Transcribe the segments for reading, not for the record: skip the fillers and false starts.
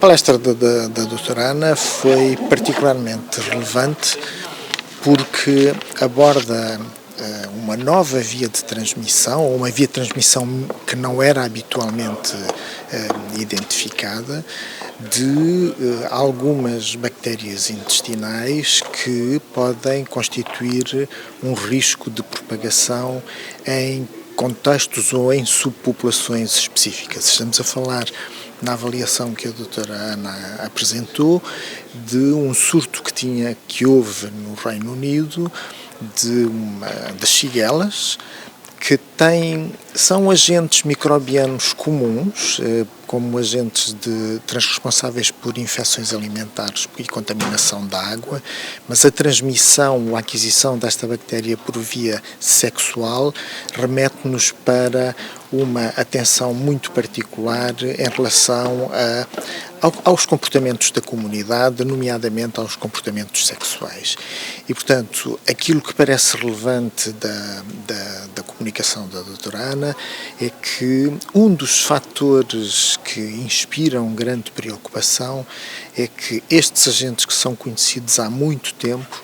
palestra da doutora Ana foi particularmente relevante porque aborda uma nova via de transmissão, ou uma via de transmissão que não era habitualmente identificada, de algumas bactérias intestinais que podem constituir um risco de propagação em contextos ou em subpopulações específicas. Estamos a falar, na avaliação que a doutora Ana apresentou, de um surto que houve no Reino Unido das shigellas, que são agentes microbianos comuns, como agentes responsáveis por infecções alimentares e contaminação da água, mas a transmissão ou a aquisição desta bactéria por via sexual remete-nos para uma atenção muito particular em relação aos comportamentos da comunidade, nomeadamente aos comportamentos sexuais. E, portanto, aquilo que parece relevante da comunicação da doutora Ana é que um dos fatores que inspiram grande preocupação é que estes agentes, que são conhecidos há muito tempo,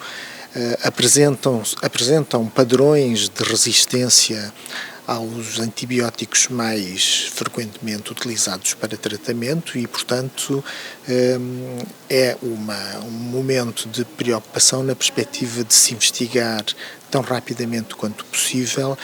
apresentam padrões de resistência aos antibióticos mais frequentemente utilizados para tratamento e, portanto, é um momento de preocupação na perspectiva de se investigar tão rapidamente quanto possível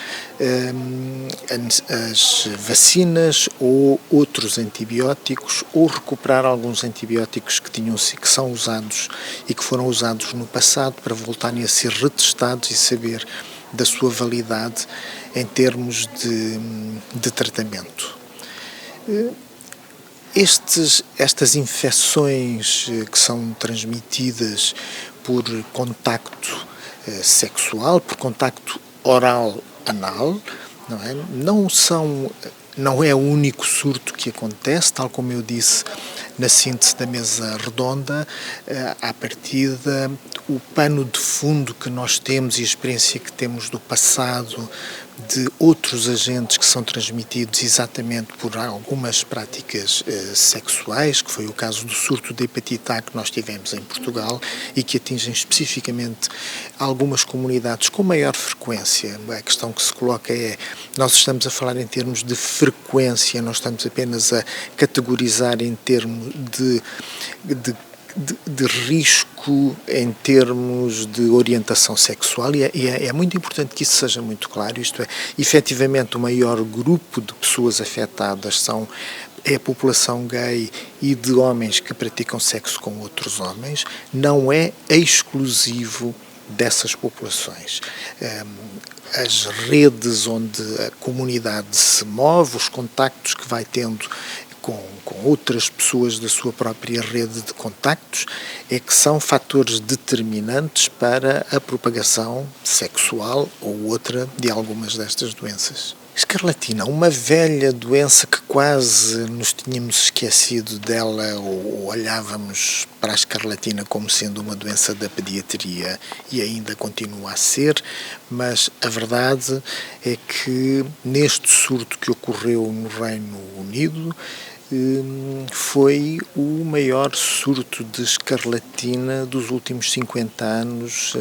as vacinas ou outros antibióticos, ou recuperar alguns antibióticos que são usados e que foram usados no passado, para voltarem a ser retestados e saber da sua validade em termos de tratamento. Estas infecções que são transmitidas por contacto sexual, por contacto oral-anal, não é o único surto que acontece, tal como eu disse na síntese da mesa redonda. À partida, o pano de fundo que nós temos e a experiência que temos do passado de outros agentes que são transmitidos exatamente por algumas práticas sexuais, que foi o caso do surto de hepatite A que nós tivemos em Portugal e que atingem especificamente algumas comunidades com maior frequência. A questão que se coloca é, nós estamos a falar em termos de frequência, não estamos apenas a categorizar em termos de risco em termos de orientação sexual, e é muito importante que isso seja muito claro. Isto é, efetivamente, o maior grupo de pessoas afetadas é a população gay e de homens que praticam sexo com outros homens, não é exclusivo dessas populações. As redes onde a comunidade se move, os contactos que vai tendo com outras pessoas da sua própria rede de contactos, é que são fatores determinantes para a propagação sexual ou outra de algumas destas doenças. Escarlatina, uma velha doença que quase nos tínhamos esquecido dela, ou olhávamos para a escarlatina como sendo uma doença da pediatria, e ainda continua a ser, mas a verdade é que neste surto que ocorreu no Reino Unido, foi o maior surto de escarlatina dos últimos 50 anos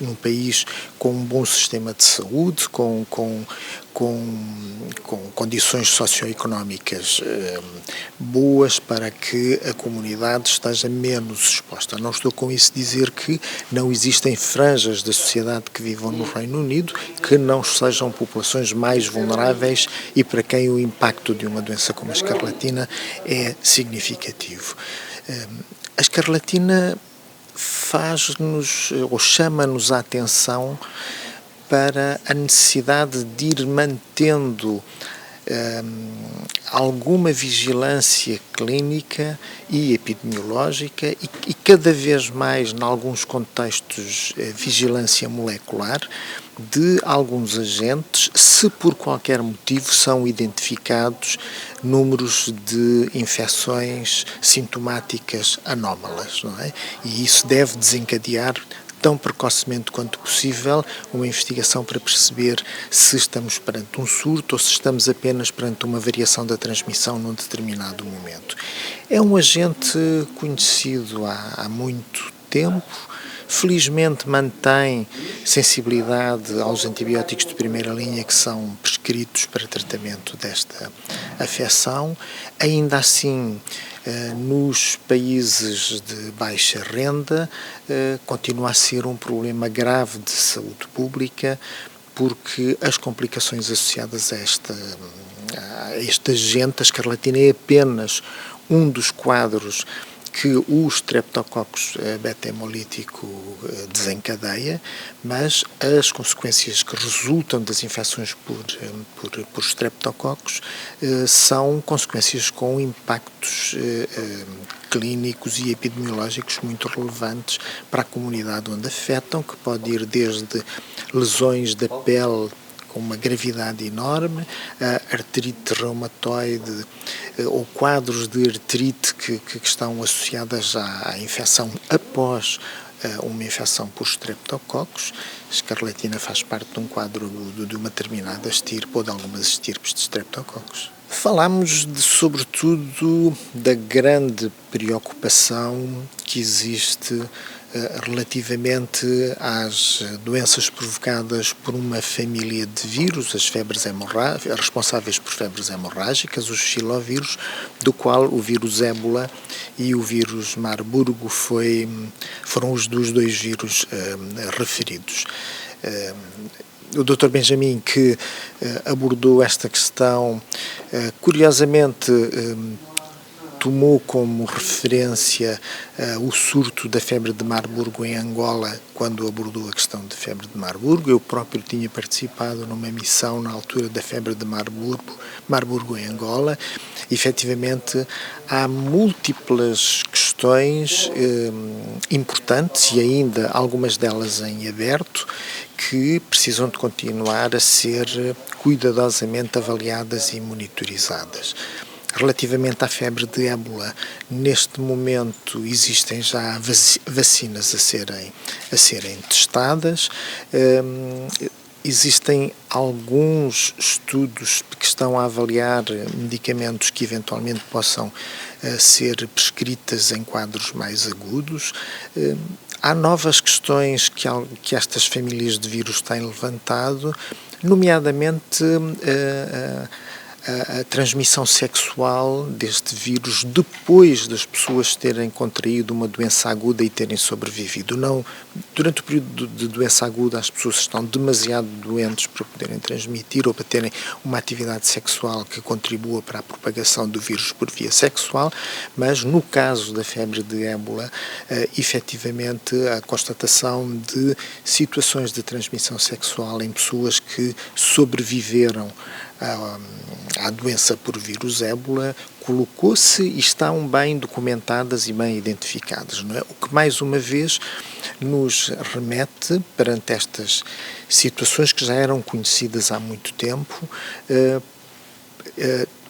num país com um bom sistema de saúde, com condições socioeconómicas boas para que a comunidade esteja menos exposta. Não estou com isso a dizer que não existem franjas da sociedade que vivam no Reino Unido que não sejam populações mais vulneráveis e para quem o impacto de uma doença como a escarlatina é significativo. A escarlatina faz-nos ou chama-nos a atenção para a necessidade de ir mantendo alguma vigilância clínica e epidemiológica e cada vez mais, em alguns contextos, vigilância molecular de alguns agentes, se por qualquer motivo são identificados números de infecções sintomáticas anómalas, não é? E isso deve desencadear tão precocemente quanto possível uma investigação para perceber se estamos perante um surto ou se estamos apenas perante uma variação da transmissão num determinado momento. É um agente conhecido há muito tempo. Felizmente mantém sensibilidade aos antibióticos de primeira linha que são prescritos para tratamento desta afecção. Ainda assim, nos países de baixa renda, continua a ser um problema grave de saúde pública, porque as complicações associadas a este agente, a escarlatina, é apenas um dos quadros que o Streptococcus beta-hemolítico desencadeia, mas as consequências que resultam das infecções por Streptococcus são consequências com impactos clínicos e epidemiológicos muito relevantes para a comunidade onde afetam, que pode ir desde lesões da pele com uma gravidade enorme, a artrite reumatoide ou quadros de artrite que estão associadas à infecção após uma infecção por Streptococcus. A escarlatina faz parte de um quadro de uma determinada estirpe ou de algumas estirpes de Streptococcus. Falámos, sobretudo, da grande preocupação que existe relativamente às doenças provocadas por uma família de vírus, as febres responsáveis por febres hemorrágicas, os filovírus, do qual o vírus ébola e o vírus Marburgo foram os dos dois vírus referidos. O Dr. Benjamin, que abordou esta questão, curiosamente tomou como referência o surto da febre de Marburgo em Angola, quando abordou a questão de febre de Marburgo. Eu próprio tinha participado numa missão na altura da febre de Marburgo em Angola. Efetivamente, há múltiplas questões importantes e ainda algumas delas em aberto que precisam de continuar a ser cuidadosamente avaliadas e monitorizadas. Relativamente à febre de ébola, neste momento existem já vacinas a serem testadas. Existem alguns estudos que estão a avaliar medicamentos que eventualmente possam ser prescritas em quadros mais agudos. Há novas questões que estas famílias de vírus têm levantado, nomeadamente a transmissão sexual deste vírus depois das pessoas terem contraído uma doença aguda e terem sobrevivido. Não, durante o período de doença aguda as pessoas estão demasiado doentes para poderem transmitir ou para terem uma atividade sexual que contribua para a propagação do vírus por via sexual, mas no caso da febre de ébola, efetivamente a constatação de situações de transmissão sexual em pessoas que sobreviveram à doença por vírus ébola colocou-se e estão bem documentadas e bem identificadas, não é? O que mais uma vez nos remete perante estas situações que já eram conhecidas há muito tempo,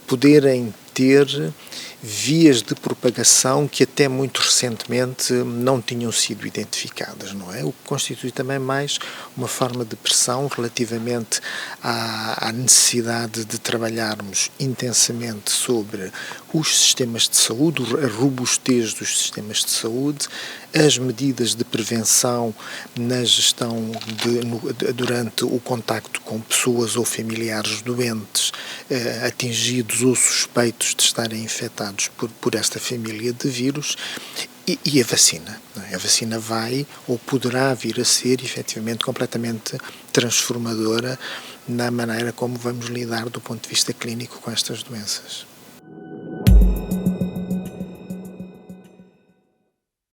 poderem ter vias de propagação que até muito recentemente não tinham sido identificadas, não é? O que constitui também mais uma forma de pressão relativamente à necessidade de trabalharmos intensamente sobre os sistemas de saúde, a robustez dos sistemas de saúde, as medidas de prevenção na gestão durante o contacto com pessoas ou familiares doentes, atingidos ou suspeitos de estarem infectados por esta família de vírus e a vacina. A vacina vai ou poderá vir a ser efetivamente completamente transformadora na maneira como vamos lidar do ponto de vista clínico com estas doenças.